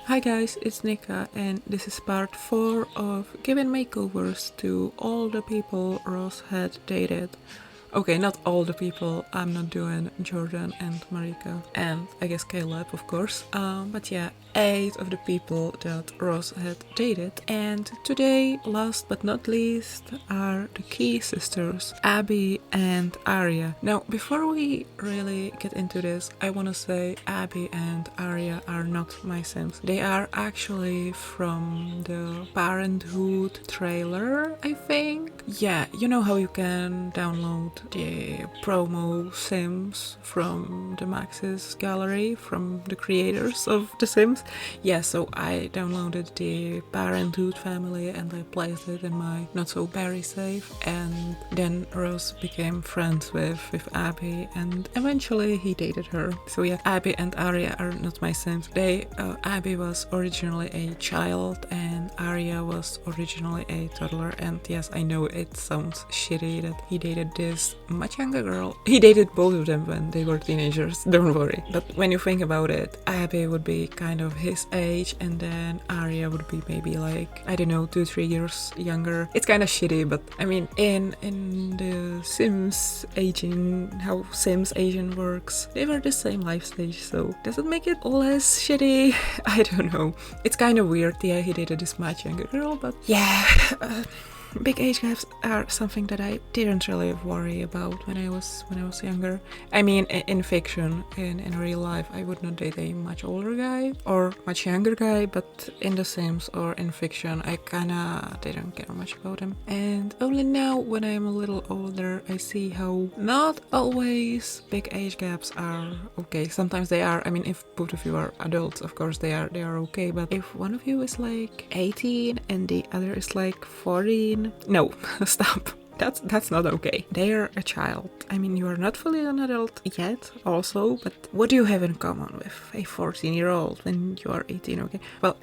Hi guys, it's Nika and this is part 4 of giving makeovers to all the people Ross had dated. Okay, not all the people, I'm not doing Jordan and Marika and I guess Caleb of course, but yeah, 8 of the people that Ross had dated. And today, last but not least, are the key sisters, Abby and Aria. Now, before we really get into this, I want to say Abby and Aria are not my Sims. They are actually from the Parenthood trailer, I think. Yeah, you know how you can download the promo Sims from the Maxis gallery, from the creators of The Sims? Yeah, so I downloaded the Parenthood family and I placed it in my not so very safe, and then Rose became friends with Abby and eventually he dated her. So yeah, Abby and Aria are not my Sims. Abby was originally a child and Aria was originally a toddler, and yes, I know it sounds shitty that he dated this much younger girl. He dated both of them when they were teenagers, don't worry. But when you think about it, Abby would be kind of his age and then Aria would be maybe like, I don't know, 2-3 years younger. It's kind of shitty, but I mean, in the Sims aging, how Sims aging works, they were the same life stage, so does it make it less shitty? I don't know. It's kind of weird, yeah, he dated this much younger girl, but yeah, big age gaps are something that I didn't really worry about when I was younger. I mean, in fiction, in real life, I would not date a much older guy or much younger guy, but in The Sims or in fiction, I kinda didn't care much about him. And only now, when I'm a little older, I see how not always big age gaps are okay. Sometimes they are. I mean, if both of you are adults, of course they are okay. But if one of you is like 18 and the other is like 14, no, stop. That's not okay. They are a child. I mean, you are not fully an adult yet, also, but what do you have in common with a 14-year-old when you are 18, okay? Well,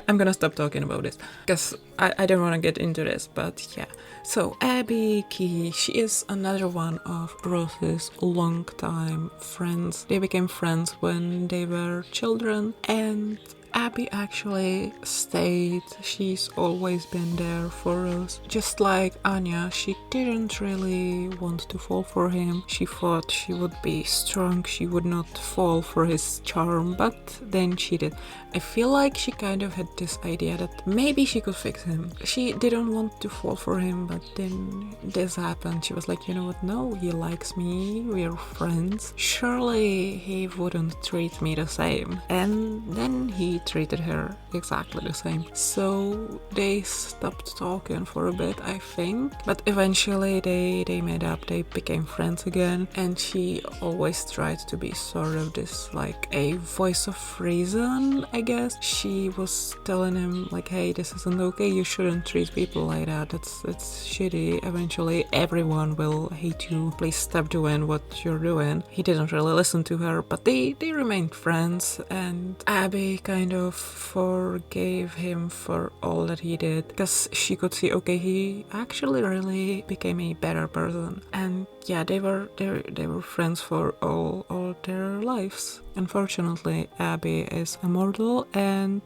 I'm gonna stop talking about this, because I don't want to get into this, but yeah. So, Abby Key, she is another one of Rose's longtime friends. They became friends when they were children, and Abby actually stayed. She's always been there for us. Just like Anya, she didn't really want to fall for him. She thought she would be strong, she would not fall for his charm, but then she did. I feel like she kind of had this idea that maybe she could fix him. She didn't want to fall for him, but then this happened. She was like, you know what, no, he likes me, we're friends. Surely he wouldn't treat me the same. And then he treated her exactly the same. So they stopped talking for a bit, I think. But eventually they made up, they became friends again. And she always tried to be sort of this, like, a voice of reason, I guess. She was telling him, like, hey, this isn't okay, you shouldn't treat people like that, it's shitty, eventually everyone will hate you, please stop doing what you're doing. He didn't really listen to her, but they remained friends, and Abby kind of forgave him for all that he did, because she could see, okay, he actually really became a better person. And yeah, they were friends for all their lives. Unfortunately, Abby is immortal and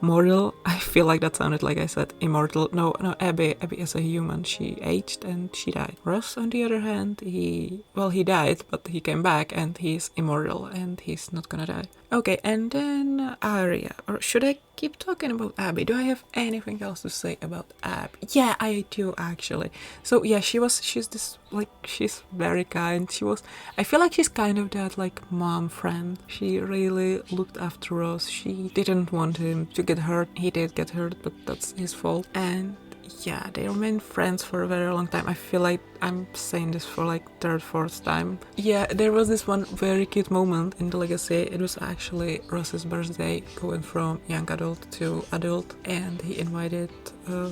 mortal. I feel like that sounded like I said immortal. No, Abby is a human. She aged and she died. Russ, on the other hand, he died, but he came back and he's immortal and he's not gonna die. Okay, and then Aria, or should I keep talking about Abby? Do I have anything else to say about Abby? Yeah, I do actually. So yeah, she's this, like, she's very kind. I feel like she's kind of that, like, mom friend. She really looked after us. She didn't want him to get hurt. He did get hurt, but that's his fault. And yeah, they remained friends for a very long time. I feel like I'm saying this for like third, fourth time. Yeah, there was this one very cute moment in the Legacy. It was actually Ross's birthday, going from young adult to adult, and he invited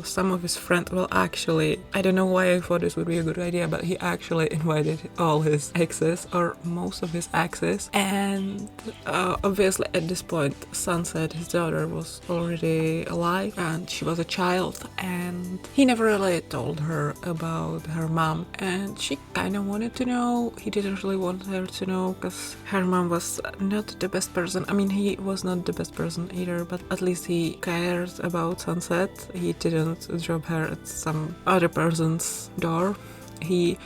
some of his friends. Well, actually, I don't know why I thought this would be a good idea, but he actually invited all his exes, or most of his exes. And obviously at this point, Sunset, his daughter, was already alive and she was a child, and he never really told her about her mom, and she kind of wanted to know. He didn't really want her to know because her mom was not the best person. I mean, he was not the best person either, but at least he cared about Sunset. He didn't drop her at some other person's door. He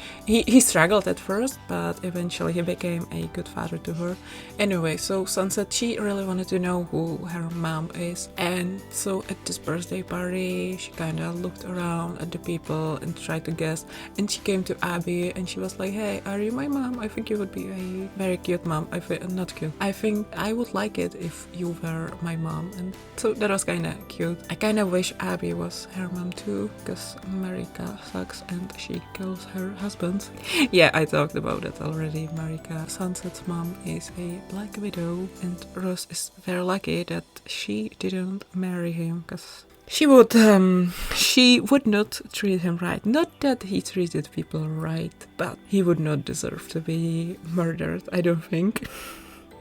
struggled at first, but eventually he became a good father to her. Anyway, so Sunset, she really wanted to know who her mom is, and so at this birthday party she kind of looked around at the people and tried to guess, and she came to Abby and she was like, hey, are you my mom? I think you would be a very cute mom. Not cute. I think I would like it if you were my mom. And so that was kind of cute. I kind of wish Abby was her mom too, because Marika sucks and she kills her husband. Yeah, I talked about it already. Marika, Sunset's mom, is a black widow, and Ross is very lucky that she didn't marry him, because she would not treat him right. Not that he treated people right, but he would not deserve to be murdered, I don't think.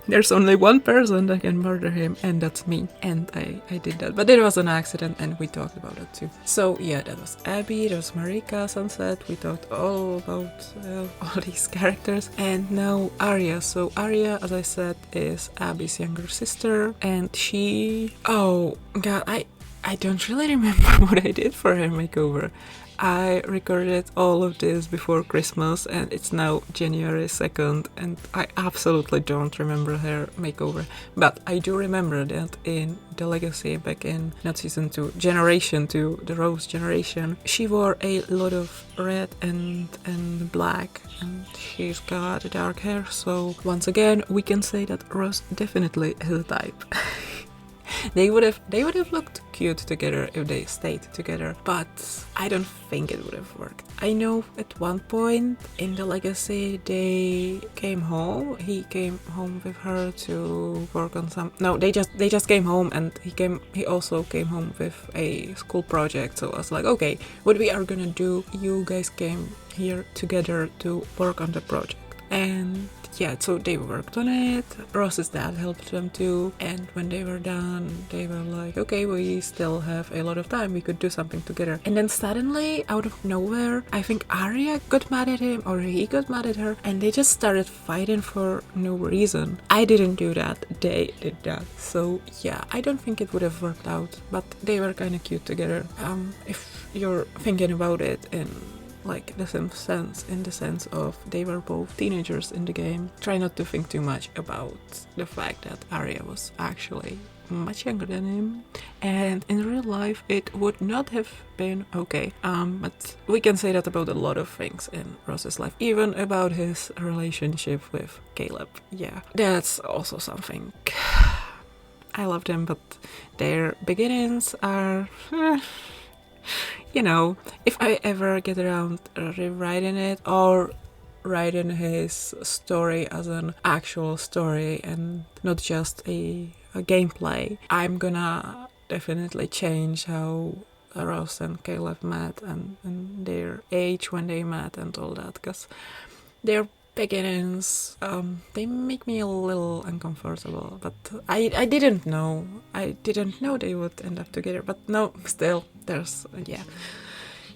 There's only one person that can murder him, and that's me. And I did that. But it was an accident, and we talked about it too. So yeah, that was Abby, that was Marika, Sunset. We talked all about all these characters. And now Arya. So Arya, as I said, is Abby's younger sister. And she... Oh god, I don't really remember what I did for her makeover. I recorded all of this before Christmas and it's now January 2nd and I absolutely don't remember her makeover. But I do remember that in The Legacy, back in not season 2, Generation 2, the Rose generation, she wore a lot of red and black, and she's got dark hair, so once again we can say that Rose definitely has a type. They would have looked cute together if they stayed together, but I don't think it would have worked. I know at one point in The Legacy they came home. He came home with her to work on some... No, they just came home, and he also came home with a school project. So I was like, okay, what we are gonna do? You guys came here together to work on the project. And yeah, so they worked on it. Ross's dad helped them too, and when they were done, they were like, okay, we still have a lot of time, we could do something together. And then suddenly, out of nowhere, I think Arya got mad at him, or he got mad at her, and they just started fighting for no reason. I didn't do that, they did that. So yeah, I don't think it would have worked out, but they were kind of cute together. If you're thinking about it in like the same sense, in the sense of they were both teenagers in the game, try not to think too much about the fact that Arya was actually much younger than him, and in real life it would not have been okay. But we can say that about a lot of things in Ross's life, even about his relationship with Caleb. Yeah, that's also something. I love them, but their beginnings are... You know, if I ever get around rewriting it or writing his story as an actual story and not just a gameplay, I'm gonna definitely change how Ross and Caleb met and their age when they met and all that, because their beginnings, they make me a little uncomfortable, but I didn't know they would end up together, but no, still, there's, yeah.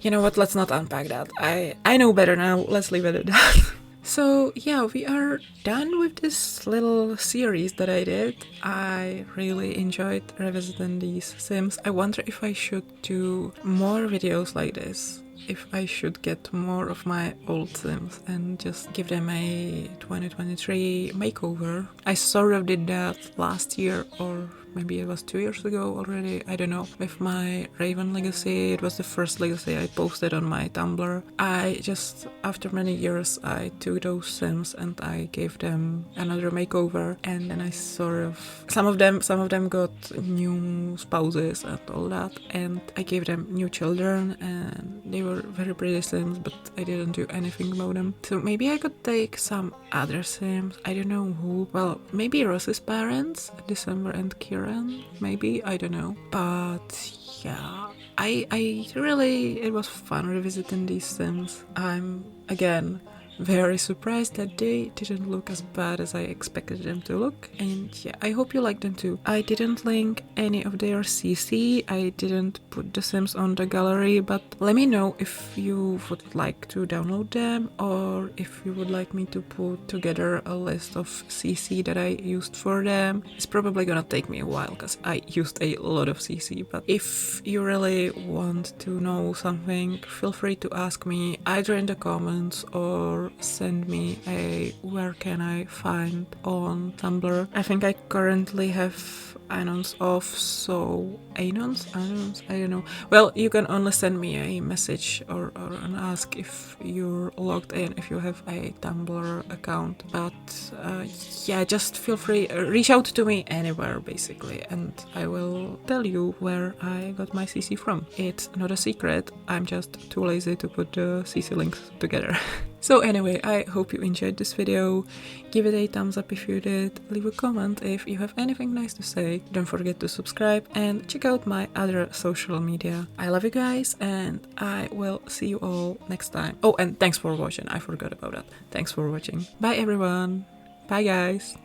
You know what, let's not unpack that. I know better now, let's leave it at that. So yeah, we are done with this little series that I did. I really enjoyed revisiting these Sims. I wonder if I should do more videos like this. If I should get more of my old Sims and just give them a 2023 makeover. I sort of did that last year, or maybe it was 2 years ago already, I don't know. With my Raven Legacy, it was the first Legacy I posted on my Tumblr. I just, after many years, I took those Sims and I gave them another makeover, and then I sort of... Some of them got new spouses and all that, and I gave them new children, and they were very pretty Sims, but I didn't do anything about them. So maybe I could take some other Sims, I don't know who. Well, maybe Ross's parents, December and Kira. other end, maybe, I don't know. But yeah, I really, it was fun revisiting these sims. I'm, again, very surprised that they didn't look as bad as I expected them to look, and yeah, I hope you like them too. I didn't link any of their CC, I didn't put the sims on the gallery, but let me know if you would like to download them, or if you would like me to put together a list of CC that I used for them. It's probably gonna take me a while because I used a lot of CC, but if you really want to know something, feel free to ask me either in the comments or send me a where can I find on Tumblr. I think I currently have anons off, so anons, I don't know. Well, you can only send me a message or an ask if you're logged in, if you have a Tumblr account. But yeah, just feel free, reach out to me anywhere basically, and I will tell you where I got my CC from. It's not a secret, I'm just too lazy to put the CC links together. So anyway, I hope you enjoyed this video. Give it a thumbs up if you did, leave a comment if you have anything nice to say, don't forget to subscribe and check out my other social media. I love you guys and I will see you all next time. Oh, and thanks for watching, I forgot about that. Thanks for watching. Bye everyone. Bye guys.